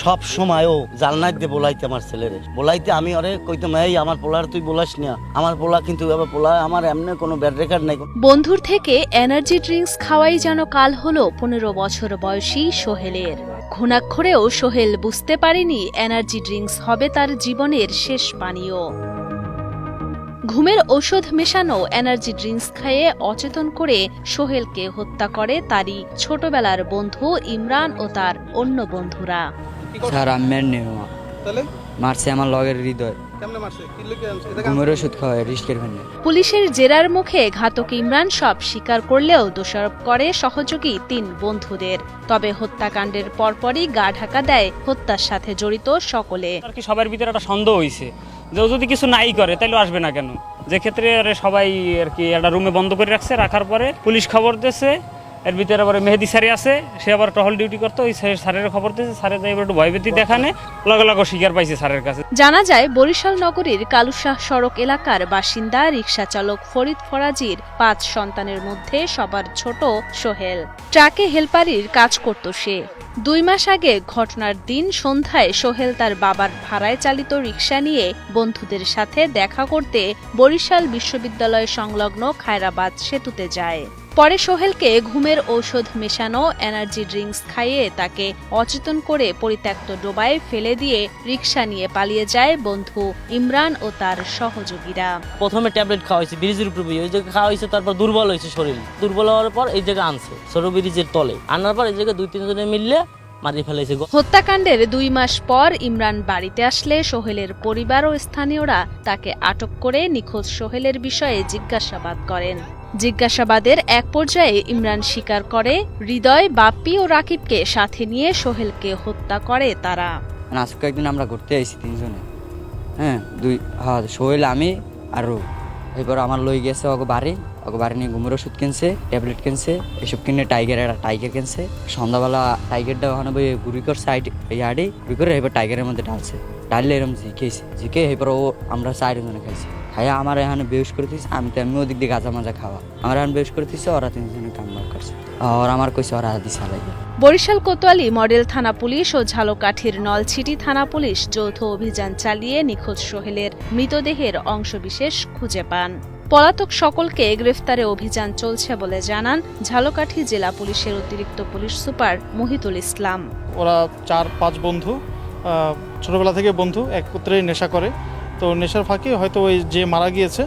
সব সময় ও জালনায় দিয়ে বলাইতে আমার ছেলেরে বলাইতে আমি ওরে কইতাম এই আমার পোলার তুই বলাস না আমার পোলা কিন্তু এবার পোলা আমার এমনি কোনো ব্যাড রেকর্ড নাই। বন্ধুর থেকে এনার্জি ড্রিঙ্কস খাওয়াই যেন কাল হলো 15 বছর বয়সী সোহেলের। ঘুণাক্ষরেও সোহেল বুঝতে পারেনি এনার্জি ড্রিঙ্কস হবে তার জীবনের শেষ পানীয়। ঘুমের ঔষধ মেশানো এনার্জি ড্রিঙ্কস খাইয়ে অচেতন করে সোহেলকে হত্যা করে তারই ছোটবেলার বন্ধু ইমরান ও তার অন্য বন্ধুরা। স্যার আমি মারছে আমার লগের হৃদয় ঘুমের ওষুধ খাওয়ায় রিস্কের ভেন্ডে। পুলিশের জেরার মুখে ঘাতক ইমরান সব স্বীকার করলেও দোষারোপ করে সহযোগী 3 বন্ধুদের। তবে হত্যাকাণ্ডের পরপরই গা ঢাকা দেয় হত্যার সাথে জড়িত সকলে। আর কি সবার ভিতরে একটা সন্দেহ হয়েছে যে ও যদি কিছু নাই করে তাহলে আসবে না কেন, যে ক্ষেত্রে সবাই আর কি একটা রুমে বন্ধ করে রাখছে। রাখার পরে পুলিশ খবর দিয়েছে, এর ভিতরে আবার মেহেদি স্যারে আছে, সে আবার টহল ডিউটি করতো, ওই স্যারের খবর দিয়েছে। স্যারে এবার একটু ভয়ভীতি দেখানে লগে লগে স্বীকার পাইছে স্যারের কাছে। জানা যায় বরিশাল নগরীর কালুশাহ সড়ক এলাকার বাসিন্দা রিকশা চালক ফরিদ ফরাজির 5 সন্তানের মধ্যে সবার ছোট সোহেল। ট্রাকে হেলপারির কাজ করত সে। 2 মাস আগে ঘটনার দিন সন্ধ্যায় সোহেল তার বাবার ভাড়ায় চালিত রিকশা নিয়ে বন্ধুদের সাথে দেখা করতে বরিশাল বিশ্ববিদ্যালয় সংলগ্ন খায়রাবাদ সেতুতে যায়। পরে সোহেলকে ঘুমের ঔষধ মেশানো এনার্জি ড্রিঙ্কস খাইয়ে তাকে অচেতন করে পরিত্যক্ত ডোবায় ফেলে দিয়ে রিকশা নিয়ে পালিয়ে যায় বন্ধু ইমরান ও তার সহযোগীরা। প্রথমে ট্যাবলেট খাওয়া হয়েছে ব্রিজের উপরে, ওই জায়গায় খাওয়া হয়েছে, তারপর দুর্বল হয়েছে শরীর। দুর্বল হওয়ার পর এই জায়গায় আনছে ছোট ব্রিজের তলে আনার পর এই জায়গায় 2-3 জনে মিললে মারিয়ে ফেলেছে। হত্যাকাণ্ডের 2 মাস পর ইমরান বাড়িতে আসলে সোহেলের পরিবার ও স্থানীয়রা তাকে আটক করে নিখোঁজ সোহেলের বিষয়ে জিজ্ঞাসাবাদ করেন। জিজ্ঞাসাবাদের এক পর্যায়ে ইমরান স্বীকার করে হৃদয়, বাপ্পি ও রাকিবকে সাথে নিয়ে সোহেলকে হত্যা করে তারা। আজকে একদিন আমরা ঘুরতে আইছি 3 জনে, হ্যাঁ সোহেল আমি আর রূপ। এরপর আমার লই গেছে ওকে বাড়ি নিয়ে ঘুমের ওষুধ কিনছে, ট্যাবলেট কিনছে, এসব কিনে টাইগার কিনছে। সন্ধ্যাবেলা টাইগারটা ওখানে বই ঘুরি করছে ইয়ার্ডে ঘুরি করে এবার টাইগারের মধ্যে ঢালছে, ঢাললে এরকম জিকে এরপর ও আমরা 4 জনে খাইছি। খাইয়া আমার এখানে বেউস করে দিচ্ছে, আমি ওদিক দিয়ে গাঁজা মাজা খাওয়া, আমার এখন বেউস করে দিচ্ছে, ওরা 3 জনে কামড় করছে। আর আমার কইছে ওরা হাতি চালাই। বরিশাল কোতোয়ালি মডেল থানা পুলিশ ও ঝালকাঠির নলছিটি থানা পুলিশ যৌথ অভিযান চালিয়ে নিখোঁজ সোহেলের মৃতদেহের অংশবিশেষ খুঁজে পান। পলাতক সকলকে গ্রেফতারে অভিযান চলছে বলে জানান ঝালকাঠি জেলা পুলিশের অতিরিক্ত পুলিশ সুপার মহিতুল ইসলাম। ওরা 4-5 বন্ধু ছোটবেলা থেকে বন্ধু, একত্রে নেশা করে। তো নেশার ফাঁকে হয়তো ওই যে মারা গিয়েছে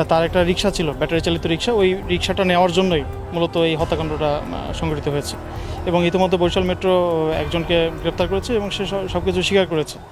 তার একটা রিক্সা ছিল, ব্যাটারি চালিত রিক্সা, ওই রিক্সাটা নেওয়ার জন্যই মূলত এই হত্যাকাণ্ডটা সংঘটিত হয়েছে। এবং ইতিমধ্যে বরিশাল মেট্রো একজনকে গ্রেপ্তার করেছে এবং সে সবকিছু স্বীকার করেছে।